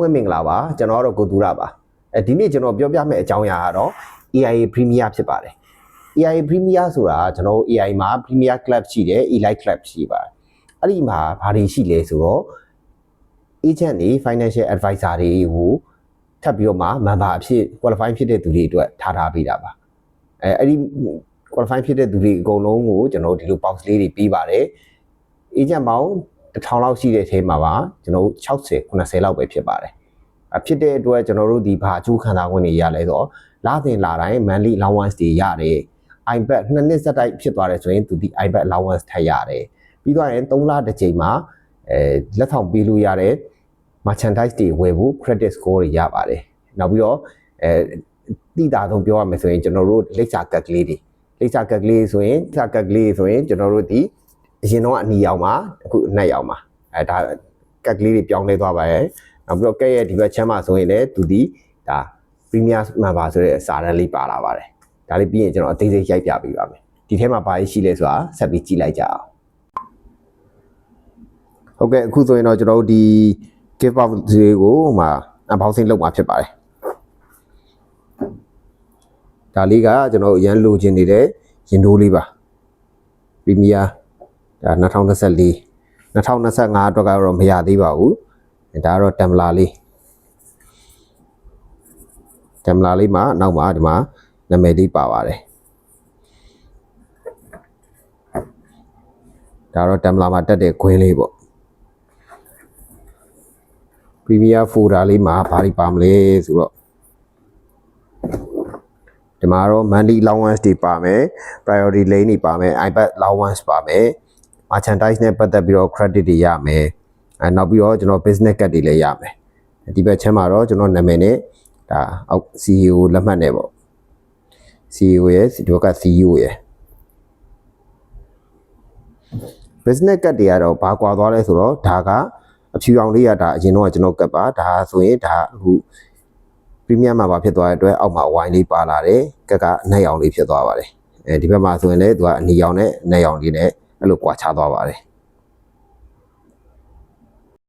ဝင်မင်္ဂလာပါကျွန်တော်တို့ကိုတူရပါဒီနေ့ကျွန်တော်ပြောပြမယ့်အကြောင်းအရာကတော့ AIA Premier ဖြစ်ပါတယ် AIA Premier ဆိုတာကျွန်တော် AI မှာ Premier Club ရှိတယ် Elite Club ရှိပါတယ်အဲ့ဒီမှာဘာတွေရှိလဲဆိုတော့ agent တွေ financial advisor တွေကိုထပ်ပြီးတော့မှ member အဖြစ် qualify ဖြစ်တဲ့သူတွေအတွက်ထားပေးတာပါအဲ့ဒီ qualify ဖြစ်တဲ့သူတွေအကုန်လုံးကိုကျွန်တော်ဒီလို box လေးတွေပေးပါတယ် agent ပေါင်း1000လောက်ရှိတဲ့အထဲမှာပါကျွန်တော်60 90လောက်ပဲဖြစ်ပါတယ်ဖြစ်တဲ့အတွက်ကျွန်တော်တို့ဒီဘာအကျိုးခံစား권တွေရလဲဆိုတော့လစဉ်လာတိုင်း monthly allowance တွေရတယ် iPad 2နှစ်ဆက်တိုက်ဖြစ်သွားတယ်ဆိုရင်သူဒီ iPad allowance ထပ်ရတယ်ပြီးတော့ရင်3လတစ်ကြိမ်မှာလက်ဆောင်ပေးလို့ရတဲ့ merchandise တွေဝယ်ဖို့ credit score တွေရပါတယ်နောက်ပြီးတော့တိတာဆုံးပြောရမယ်ဆိုရင်ကျွန်တော်တို့လိပ်စာကတ်ကလေးတွေလိပ်စာကတ်ကလေးဆိုရင်စာကတ်ကလေးဆိုရင်ကျွန်တော်တို့ဒီအရင်တော့အနီရောင်မှာအခုအနက်ရောင်မှာဒါကတ်ကလေးတွေပြောင်းလဲသွားပါရဲ့နောက်ပြီးတော့ကဲရဲ့ဒီဘက်ချမ်းမှာဆိုရင်လည်းသူဒီဒါ Premier Member ဆိုတဲ့စာတန်းလေးပါလာပါတယ်ဒါလေးပြီးရင်ကျွန်တော်အသေးစိတ်ရိုက်ပြပေးပါမယ်ဒီထဲမှာဘာရှိလဲဆိုတာဆက်ပြီးကြည့်လိုက်ကြအောင်ဟုတ်ကဲ့အခုဆိုရင်တော့ကျွန်တော်တို့ဒီ give out တွေကိုဟိုမှာ unboxing လုပ်မှာဖြစ်ပါတယ်ဒါလေးကကျွန်တော်အရန်လိုချင်နေတဲ့ရင်တိုးလေးပါ Premier ဒါ2024 2025အတွက်ကတော့မရသေးပါဘူးဒါကတော့တမ်ဘလာလေးမှာနောက်မှာဒီမှာနာမည်လေးပါပါတယ်ဒါတော့တမ်ဘလာမှာတက်တဲ့ခွင်းလေးပေါ့ Premier folder လေးမှာဘာတွေပါမလဲဆိုတော့ဒီမှာတော့ monthly allowance တွေပါမယ် priority lane တွေပါမယ် iPad allowance ပါမယ် merchandise နဲ့ပတ်သက်ပြီးတော့ credit တွေရမယ်နောက်ပြီးတော့ကျွန်တော် business card တွေလည်းရမယ်ဒီဘက်ချမ်းမှာတော့ကျွန်တော်နာမည်နဲ့ဒါအောက် CEO လက်မှတ်နဲ့ပေါ့ CEO ရဲ့ဒီဘက်က CEO ရဲ့ business card တွေကတော့ဘာကွာသွားလဲဆိုတော့ဒါကအဖြူအောင်လေးရတာအရင်တော့ကျွန်တော်ကတ်ပါဒါဆိုရင်ဒါအခု premium မှာဖြစ်သွားတဲ့အတွက်အောက်မှာ wine လေးပါလာတယ်ကတ်ကအနက်ရောင်လေးဖြစ်သွားပါတယ်ဒီဘက်မှာဆိုရင်လည်းသူကအနီရောင်နဲ့အနက်ရောင်လေးနဲ့အဲ့လိုကွာခြားသွားပါတယ်